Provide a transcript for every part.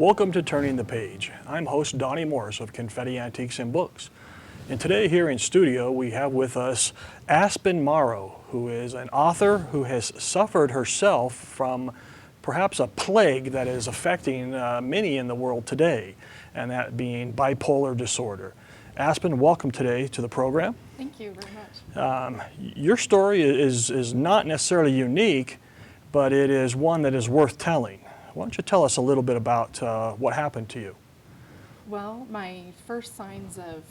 Welcome to Turning the Page. I'm host Donnie Morris of Confetti Antiques and Books. And today here in studio we have with us Aspen Morrow, who is an author who has suffered herself from perhaps a plague that is affecting many in the world today, and that being bipolar disorder. Aspen, welcome today to the program. Thank you very much. Your story is not necessarily unique, but it is one that is worth telling. Why don't you tell us a little bit about what happened to you? Well, my first signs of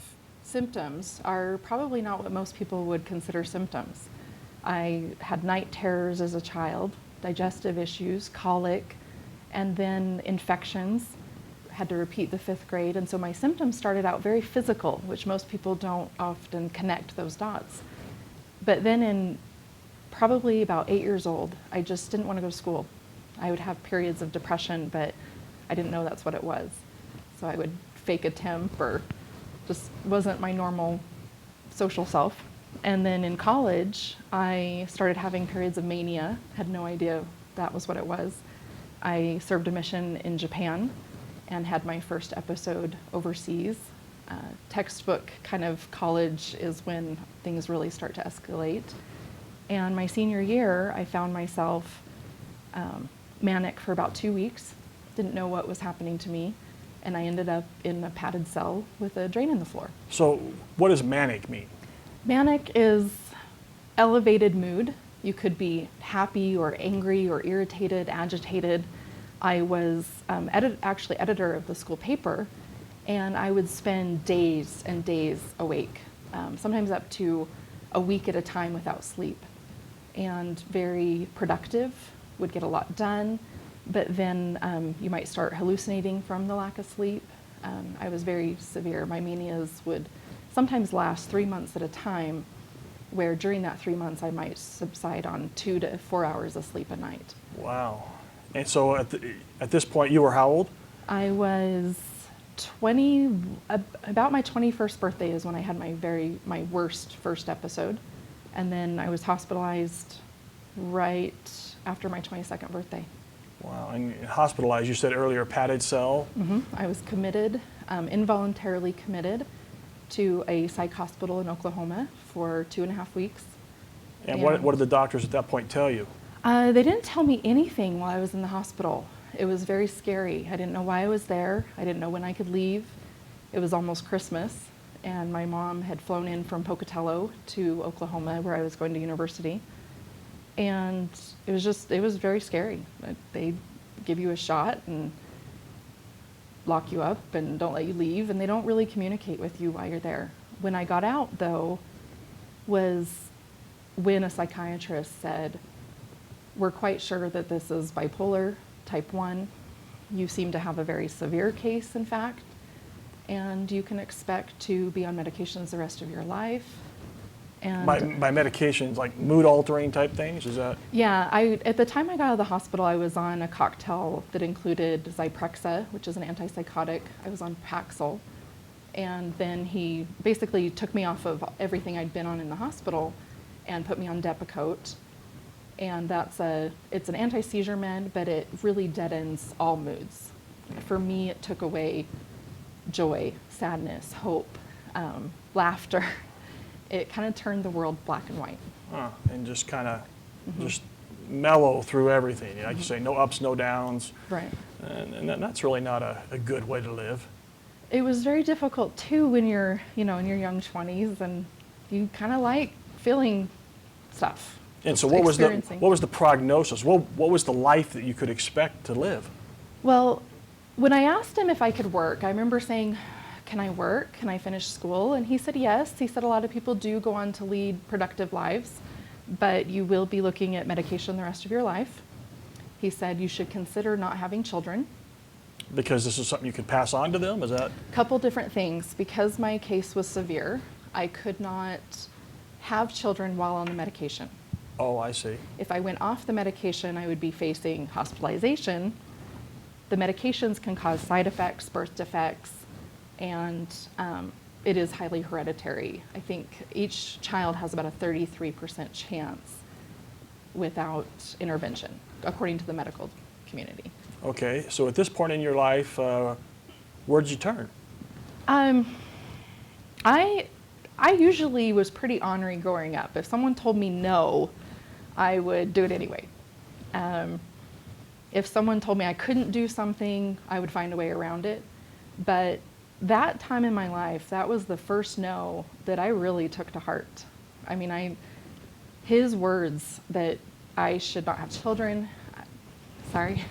symptoms are probably not what most people would consider symptoms. I had night terrors as a child, digestive issues, colic, and then infections. Had to repeat the 5th grade, and so my symptoms started out very physical, which most people don't often connect those dots. But then in probably about 8 years old, I just didn't want to go to school. I would have periods of depression, but I didn't know that's what it was. So I would fake a temp, or just wasn't my normal social self. And then in college, I started having periods of mania, had no idea that was what it was. I served a mission in Japan and had my first episode overseas. Textbook kind of college is when things really start to escalate. And my senior year, I found myself manic for about 2 weeks, didn't know what was happening to me, and I ended up in a padded cell with a drain in the floor. So what does manic mean? Manic is elevated mood. You could be happy or angry or irritated, agitated. I was actually editor of the school paper, and I would spend days and days awake, sometimes up to a week at a time without sleep, and very productive, would get a lot done, but then you might start hallucinating from the lack of sleep. I was very severe. My manias would sometimes last 3 months at a time, where during that 3 months I might subside on 2 to 4 hours of sleep a night. Wow. And so at this point you were how old? I was 20, about my 21st birthday is when I had my worst first episode. And then I was hospitalized right after my 22nd birthday. Wow, and hospitalized, you said earlier, padded cell? Mm-hmm. I was committed, involuntarily committed to a psych hospital in Oklahoma for 2.5 weeks. And what did the doctors at that point tell you? They didn't tell me anything while I was in the hospital. It was very scary. I didn't know why I was there. I didn't know when I could leave. It was almost Christmas, and my mom had flown in from Pocatello to Oklahoma, where I was going to university. And it was very scary. They give you a shot and lock you up and don't let you leave, and they don't really communicate with you while you're there. When I got out, though, was when a psychiatrist said, "We're quite sure that this is bipolar type 1. You seem to have a very severe case, in fact, and you can expect to be on medications the rest of your life." And by medications, like mood-altering type things, is that? Yeah, at the time I got out of the hospital, I was on a cocktail that included Zyprexa, which is an antipsychotic. I was on Paxil, and then he basically took me off of everything I'd been on in the hospital and put me on Depakote. And it's an anti-seizure med, but it really deadens all moods. For me, it took away joy, sadness, hope, laughter. It kind of turned the world black and white. And just kind of just mellow through everything. Like you say, no ups, no downs. Right. And that's really not a good way to live. It was very difficult too when you're, in your young 20s, and you kind of like feeling stuff. And so what was the prognosis? What was the life that you could expect to live? Well, when I asked him if I could work, I remember saying, "Can I work? Can I finish school?" And he said yes. He said a lot of people do go on to lead productive lives, but you will be looking at medication the rest of your life. He said you should consider not having children. Because this is something you could pass on to them? Is that? A couple different things. Because my case was severe, I could not have children while on the medication. Oh, I see. If I went off the medication, I would be facing hospitalization. The medications can cause side effects, birth defects, and it is highly hereditary. I think each child has about a 33% chance without intervention, according to the medical community. Okay, so at this point in your life, where did you turn? Um, I I usually was pretty ornery growing up. If someone told me no, I would do it anyway. Um, if someone told me I couldn't do something, I would find a way around it. But that time in my life, that was the first no that I really took to heart. I mean, his words that I should not have children, sorry,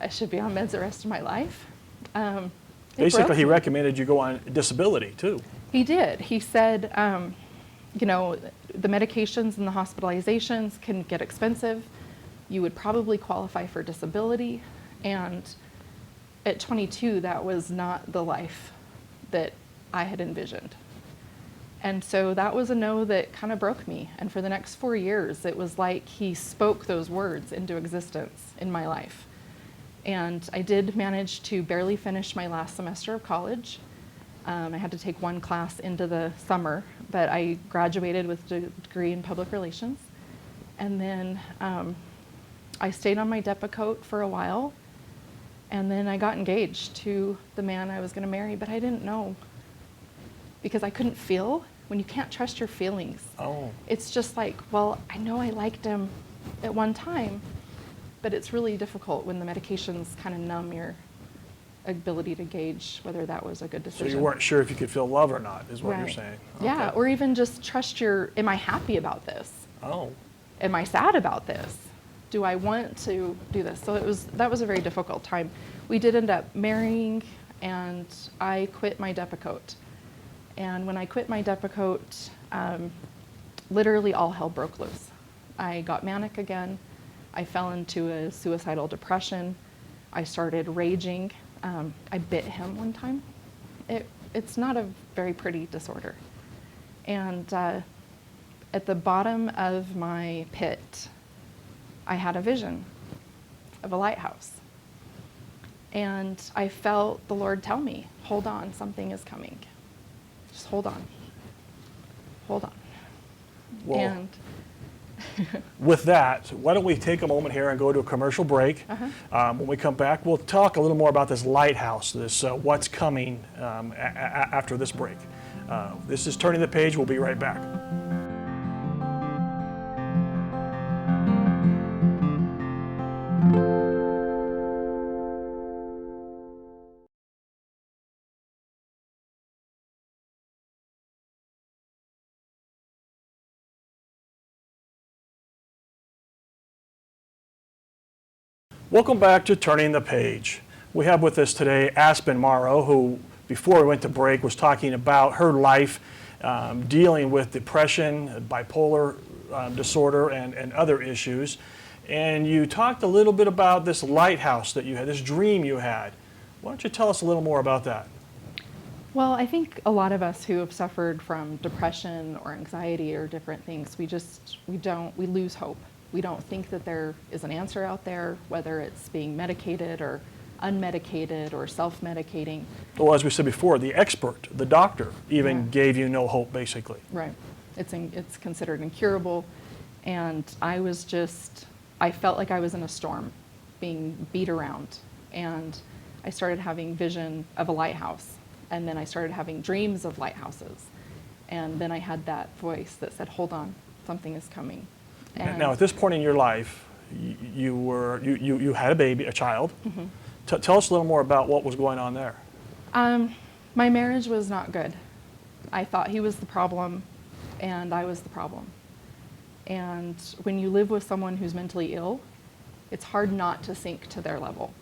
I should be on meds the rest of my life. It Basically, broke he me. recommended you go on disability too. He did. He said, you know, the medications and the hospitalizations can get expensive. You would probably qualify for disability. And at 22, that was not the life that I had envisioned. And so that was a no that kind of broke me. And for the next 4 years, it was like he spoke those words into existence in my life. And I did manage to barely finish my last semester of college. I had to take one class into the summer, but I graduated with a degree in public relations. And then I stayed on my Depakote for a while, and then I got engaged to the man I was going to marry, but I didn't know because I couldn't feel. When you can't trust your feelings, it's just like, well, I know I liked him at one time, but it's really difficult when the medications kind of numb your ability to gauge whether that was a good So decision. you weren't sure if you could feel love or not, is what you're Right. saying. Yeah, Okay. or even just trust am I happy about this? Oh, Am I sad about this? Do I want to do this? So that was a very difficult time. We did end up marrying, and I quit my Depakote. And when I quit my Depakote, literally all hell broke loose. I got manic again. I fell into a suicidal depression. I started raging. I bit him one time. It's not a very pretty disorder. And at the bottom of my pit, I had a vision of a lighthouse. And I felt the Lord tell me, hold on, something is coming. Just hold on. Hold on. well, And with that, why don't we take a moment here and go to a commercial break. When we come back, we'll talk a little more about this lighthouse, this what's coming after this break. This is Turning the Page. We'll be right back. Welcome back to Turning the Page. We have with us today Aspen Morrow, who before we went to break was talking about her life dealing with depression, bipolar disorder, and other issues. And you talked a little bit about this lighthouse that you had, this dream you had. Why don't you tell us a little more about that? well, I think a lot of us who have suffered from depression or anxiety or different things, we lose hope. We don't think that there is an answer out there, whether it's being medicated or unmedicated or self-medicating. Well, as we said before, the expert, the doctor, even Yeah. gave you no hope, basically. Right. It's considered incurable. And I felt like I was in a storm, being beat around. And I started having vision of a lighthouse. And then I started having dreams of lighthouses. And then I had that voice that said, hold on, something is coming. And Now, at this point in your life, you had a baby, a child. Tell us a little more about what was going on there. my marriage was not good. I thought he was the problem, and I was the problem. And when you live with someone who's mentally ill, it's hard not to sink to their level.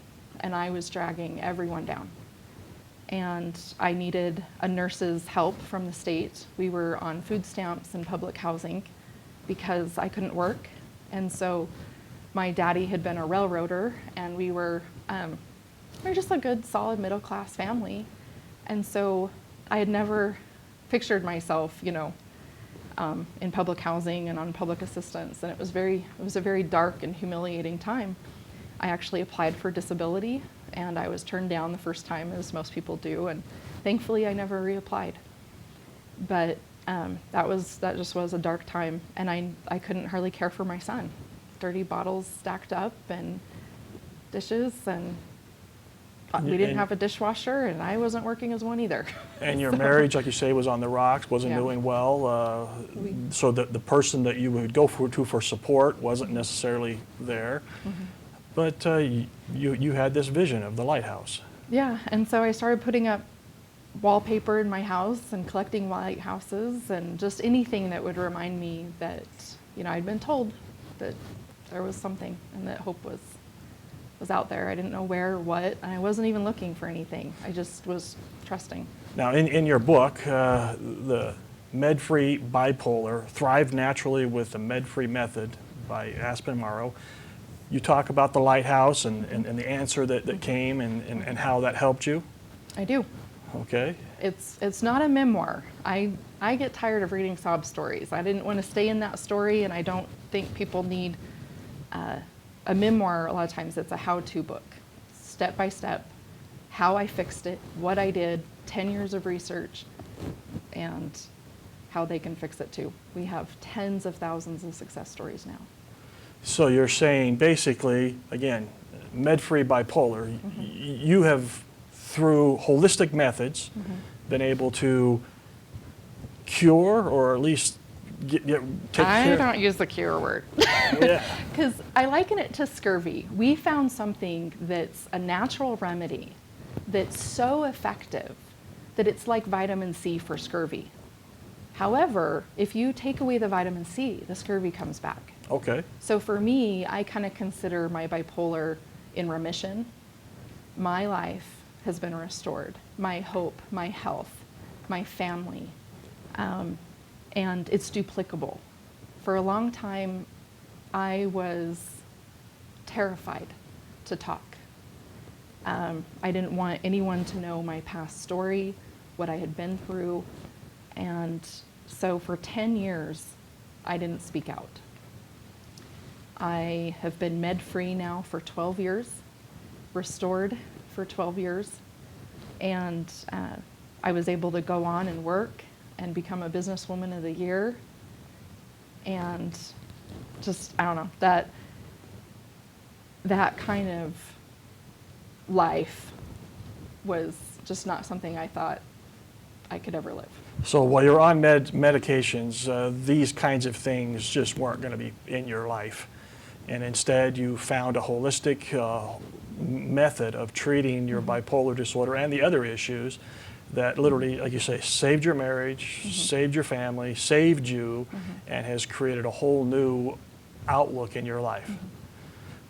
And I was dragging everyone down. And I needed a nurse's help from the state. We were on food stamps and public housing because I couldn't work. And so my daddy had been a railroader, and we were just a good, solid middle-class family. And so I had never pictured myself, in public housing and on public assistance. And it was a very dark and humiliating time. I actually applied for disability, and I was turned down the first time, as most people do. And thankfully, I never reapplied. But that just was a dark time, and I couldn't hardly care for my son. Dirty bottles stacked up, and dishes, and we didn't And- have a dishwasher, and I wasn't working as one either. And your So- marriage, like you say, was on the rocks, wasn't Yeah. doing well. We- So the person that you would go to for support wasn't necessarily there. Mm-hmm. But you had this vision of the lighthouse. Yeah, and so I started putting up wallpaper in my house and collecting lighthouses and just anything that would remind me that, I'd been told that there was something and that hope was out there. I didn't know where or what, and I wasn't even looking for anything. I just was trusting. Now, in your book, the Med-Free Bipolar, Thrive Naturally with the Med-Free Method by Aspen Morrow, you talk about the lighthouse and the answer that came and how that helped you. I do. Okay. It's not a memoir. I get tired of reading sob stories. I didn't want to stay in that story, and I don't think people need a memoir. A lot of times it's a how-to book, step by step, how I fixed it, what I did, 10 years of research, and how they can fix it too. We have tens of thousands of success stories now. So you're saying basically, again, med-free bipolar, you have, through holistic methods, been able to cure or at least take care. I don't use the cure word. Yeah. Because I liken it to scurvy. We found something that's a natural remedy that's so effective that it's like vitamin C for scurvy. However, if you take away the vitamin C, the scurvy comes back. Okay. So for me, I kind of consider my bipolar in remission. My life has been restored, my hope, my health, my family, and it's duplicable. For a long time, I was terrified to talk. I didn't want anyone to know my past story, what I had been through, and so for 10 years, I didn't speak out. I have been med-free now for 12 years, restored for 12 years, and I was able to go on and work and become a businesswoman of the year, and just, I don't know, that kind of life was just not something I thought I could ever live. So while you're on medications, these kinds of things just weren't going to be in your life. And instead, you found a holistic method of treating your bipolar disorder and the other issues that literally, like you say, saved your marriage, saved your family, saved you, and has created a whole new outlook in your life.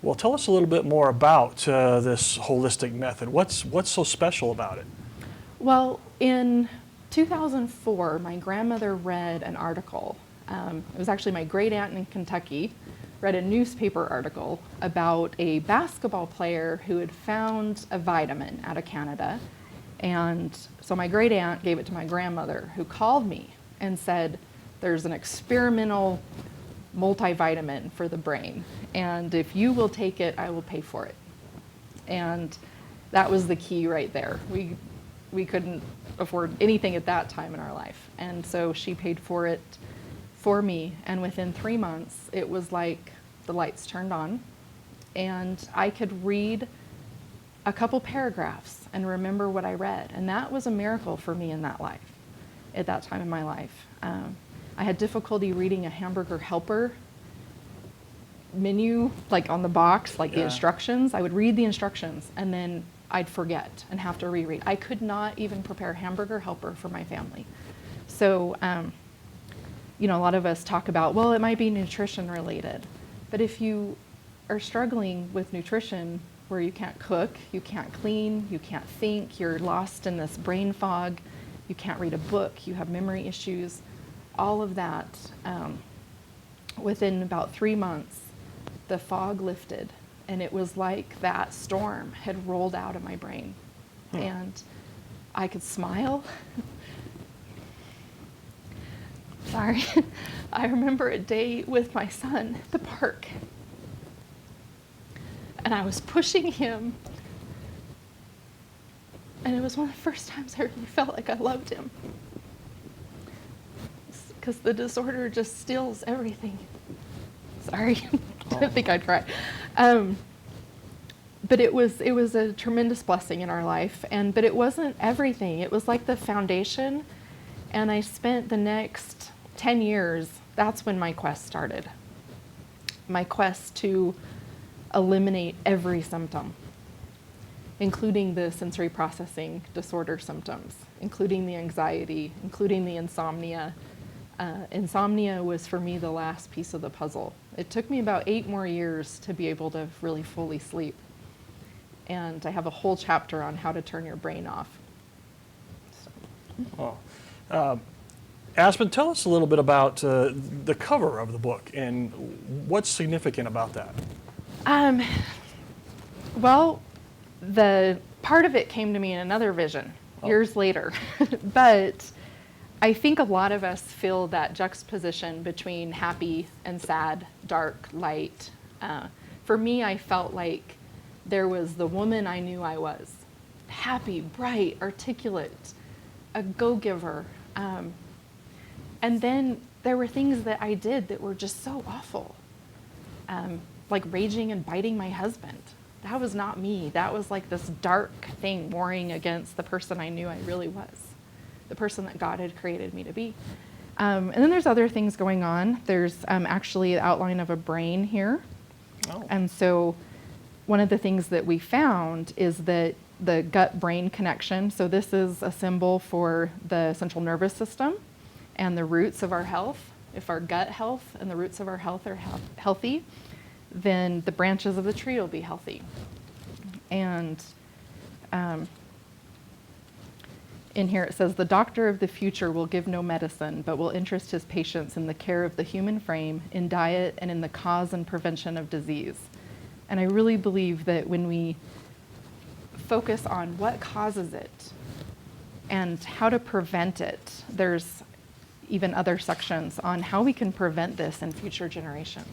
Well, tell us a little bit more about this holistic method. What's so special about it? Well, in 2004, my grandmother read an article. It was actually my great aunt in Kentucky read a newspaper article about a basketball player who had found a vitamin out of Canada. And so my great aunt gave it to my grandmother, who called me and said, there's an experimental multivitamin for the brain, and if you will take it, I will pay for it. And that was the key right there. We couldn't afford anything at that time in our life, and so she paid for it for me, and within 3 months it was like the lights turned on and I could read a couple paragraphs and remember what I read, and that was a miracle for me in that life, at that time in my life. I had difficulty reading a Hamburger Helper menu, like on the box, like the instructions. I would read the instructions and then I'd forget and have to reread. I could not even prepare Hamburger Helper for my family. So, a lot of us talk about, well, it might be nutrition related, but if you are struggling with nutrition where you can't cook, you can't clean, you can't think, you're lost in this brain fog, you can't read a book, you have memory issues, all of that, within about 3 months, the fog lifted, and it was like that storm had rolled out of my brain. And I could smile. Sorry. I remember a day with my son at the park, and I was pushing him, and it was one of the first times I really felt like I loved him, because the disorder just steals everything. Sorry. I didn't think I'd cry. But it was a tremendous blessing in our life, but it wasn't everything. It was like the foundation, and I spent the next 10 years, that's when my quest started. My quest to eliminate every symptom, including the sensory processing disorder symptoms, including the anxiety, including the insomnia. Insomnia was for me the last piece of the puzzle. It took me about 8 more years to be able to really fully sleep. And I have a whole chapter on how to turn your brain off. Aspen, tell us a little bit about the cover of the book and what's significant about that. Well, the part of it came to me in another vision years later. But I think a lot of us feel that juxtaposition between happy and sad, dark, light. For me, I felt like there was the woman I knew I was, happy, bright, articulate, a go-giver. And then there were things that I did that were just so awful, like raging and biting my husband. That was not me. That was like this dark thing warring against the person I knew I really was, the person that God had created me to be. And then there's other things going on. There's actually the outline of a brain here. Oh. And so one of the things that we found is that the gut-brain connection, so this is a symbol for the central nervous system and the roots of our health. If our gut health and the roots of our health are healthy, then the branches of the tree will be healthy. And in here it says, the doctor of the future will give no medicine, but will interest his patients in the care of the human frame, in diet, and in the cause and prevention of disease. And I really believe that when we focus on what causes it and how to prevent it, there's even other sections on how we can prevent this in future generations.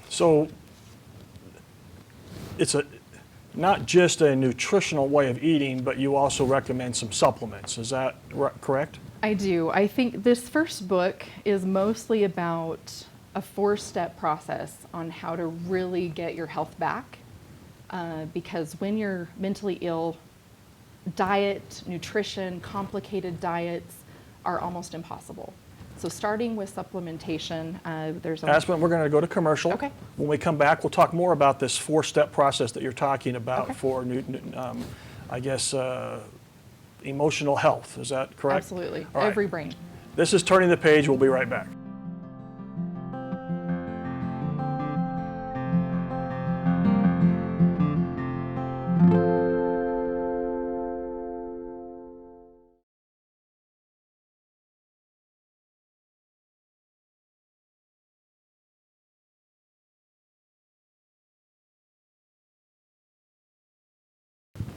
So it's not just a nutritional way of eating, but you also recommend some supplements. Is that correct? I do. I think this first book is mostly about a 4-step process on how to really get your health back. Because when you're mentally ill, diet, nutrition, complicated diets are almost impossible. So starting with supplementation, there's Aspen, we're going to go to commercial. Okay. When we come back, we'll talk more about this 4-step process that you're talking about Okay. for, emotional health. Is that correct? Absolutely. All right. Every brain. This is Turning the Page. We'll be right back.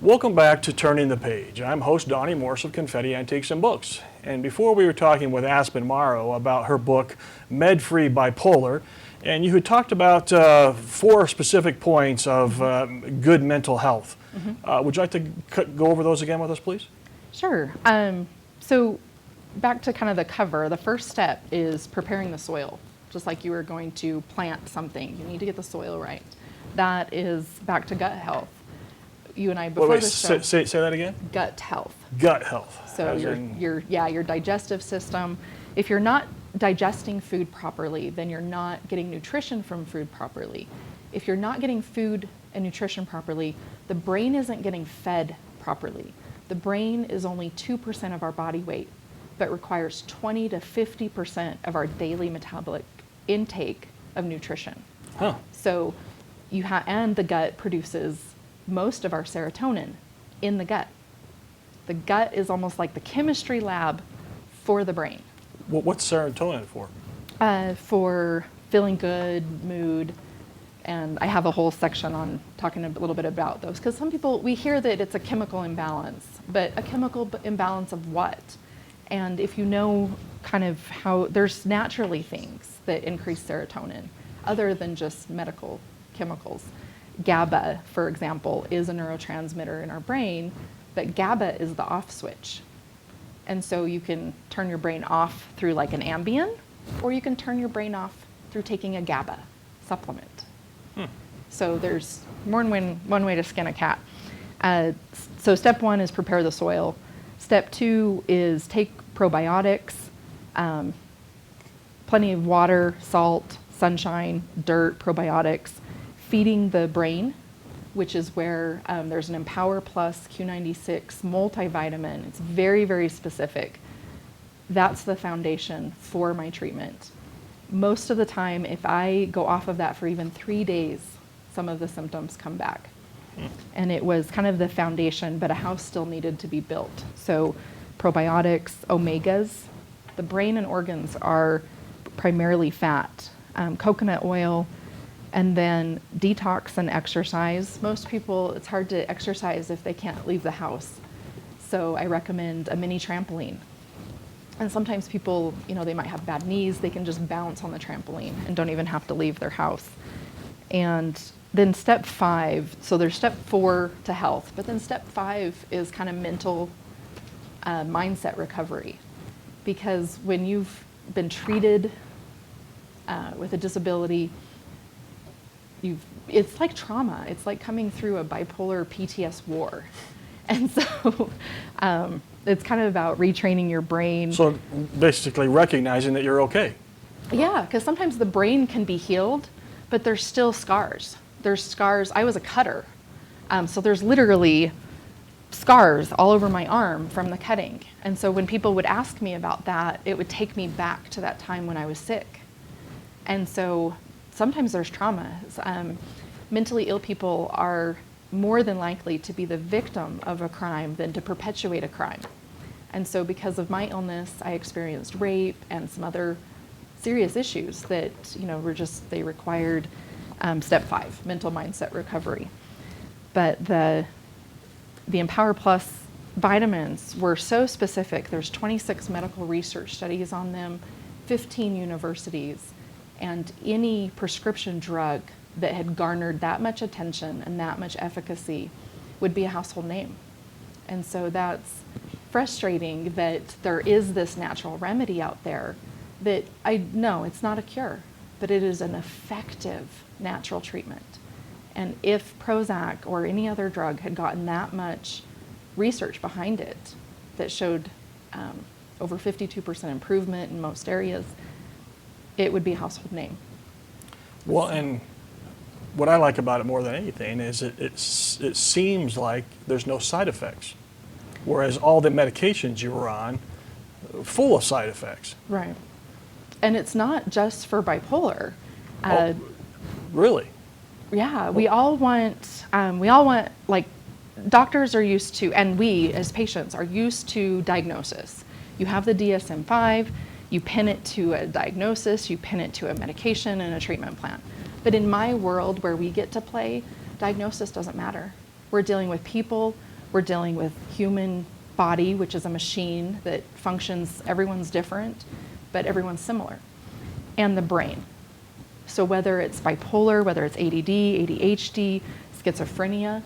Welcome back to Turning the Page. I'm host Donnie Morse of Confetti Antiques and Books. And before we were talking with Aspen Morrow about her book, Med-Free Bipolar, and you had talked about 4 specific points of good mental health. Mm-hmm. Would you like to go over those again with us, please? Sure. So back to kind of the cover, the first step is preparing the soil. Just like you were going to plant something, you need to get the soil right. That is back to gut health. You and I before the show. Say that again. Gut health. Gut health. So your digestive system. If you're not digesting food properly, then you're not getting nutrition from food properly. If you're not getting food and nutrition properly, the brain isn't getting fed properly. The brain is only 2% of our body weight, but requires 20 to 50% of our daily metabolic intake of nutrition. Huh. So and the gut produces most of our serotonin in the gut. The gut is almost like the chemistry lab for the brain. What's serotonin for? For feeling good, mood, and I have a whole section on talking a little bit about those, because some people, we hear that it's a chemical imbalance, but a chemical imbalance of what? And if you know kind of how, there's naturally things that increase serotonin other than just medical chemicals. GABA, for example, is a neurotransmitter in our brain, but GABA is the off switch. And so you can turn your brain off through like an Ambien, or you can turn your brain off through taking a GABA supplement. So there's more than one way to skin a cat. So step one is prepare the soil. Step two is take probiotics, plenty of water, salt, sunshine, dirt, probiotics, feeding the brain, which is where there's an Empower Plus Q96 multivitamin. It's very, very specific. That's the foundation for my treatment. Most of the time, if I go off of that for even 3 days, some of the symptoms come back. And it was kind of the foundation, but a house still needed to be built. So probiotics, omegas, the brain and organs are primarily fat, coconut oil, and then detox and exercise. Most people, it's hard to exercise if they can't leave the house. So I recommend a mini trampoline. And sometimes people, they might have bad knees, they can just bounce on the trampoline and don't even have to leave their house. And then step 5, so there's step 4 to health, but then step 5 is kind of mental mindset recovery. Because when you've been treated with a disability, it's like trauma. It's like coming through a bipolar PTS war. And so it's kind of about retraining your brain. So basically recognizing that you're okay. Yeah, because sometimes the brain can be healed, but there's still scars. There's scars. I was a cutter. So there's literally scars all over my arm from the cutting. And so when people would ask me about that, it would take me back to that time when I was sick. And so sometimes there's trauma. Mentally ill people are more than likely to be the victim of a crime than to perpetuate a crime. And so because of my illness, I experienced rape and some other serious issues that, they required step 5, mental mindset recovery. But the Empower Plus vitamins were so specific. There's 26 medical research studies on them, 15 universities, and any prescription drug that had garnered that much attention and that much efficacy would be a household name. And so that's frustrating that there is this natural remedy out there that I know it's not a cure, but it is an effective natural treatment. And if Prozac or any other drug had gotten that much research behind it that showed over 52% improvement in most areas, it would be a household name. Well, and what I like about it more than anything is it seems like there's no side effects, whereas all the medications you were on, full of side effects. Right. And it's not just for bipolar. Really? Yeah, we all want, like, doctors are used to, and we as patients are used to diagnosis. You have the DSM-5, you pin it to a diagnosis, you pin it to a medication and a treatment plan. But in my world where we get to play, diagnosis doesn't matter. We're dealing with people, we're dealing with human body, which is a machine that functions, everyone's different, but everyone's similar. And the brain. So whether it's bipolar, whether it's ADD, ADHD, schizophrenia,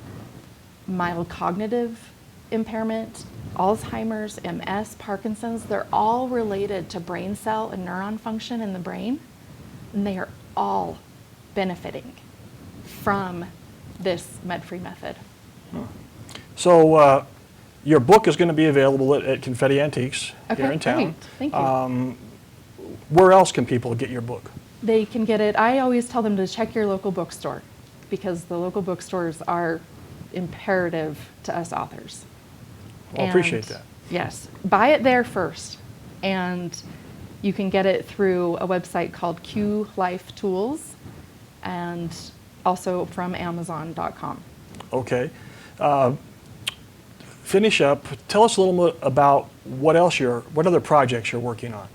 mild cognitive impairment, Alzheimer's, MS, Parkinson's, they're all related to brain cell and neuron function in the brain, and they are all benefiting from this med-free method. So your book is going to be available at Confetti Antiques here in town. Great. Thank you. Where else can people get your book? They can get it, I always tell them to check your local bookstore because the local bookstores are imperative to us authors. Well, I appreciate that. Yes, buy it there first, and you can get it through a website called Q Life Tools, and also from Amazon.com. Okay. Finish up. Tell us a little bit about what other projects you're working on.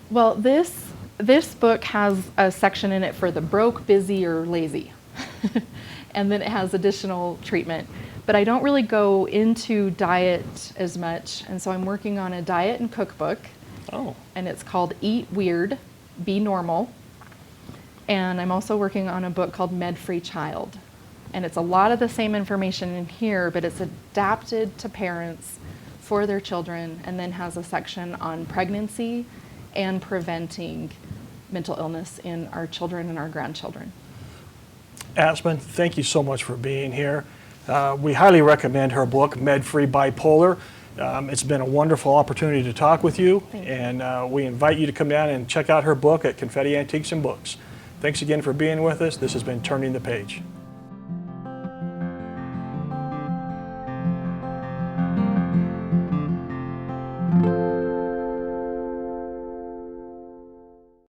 Well, this book has a section in it for the broke, busy, or lazy. And then it has additional treatment. But I don't really go into diet as much, and so I'm working on a diet and cookbook. Oh. And it's called Eat Weird, Be Normal. And I'm also working on a book called Med-Free Child. And it's a lot of the same information in here, but it's adapted to parents for their children, and then has a section on pregnancy and preventing mental illness in our children and our grandchildren. Aspen, thank you so much for being here. We highly recommend her book, Med-Free Bipolar. It's been a wonderful opportunity to talk with you, Thank you. and we invite you to come down and check out her book at Confetti Antiques and Books. Thanks again for being with us. This has been Turning the Page.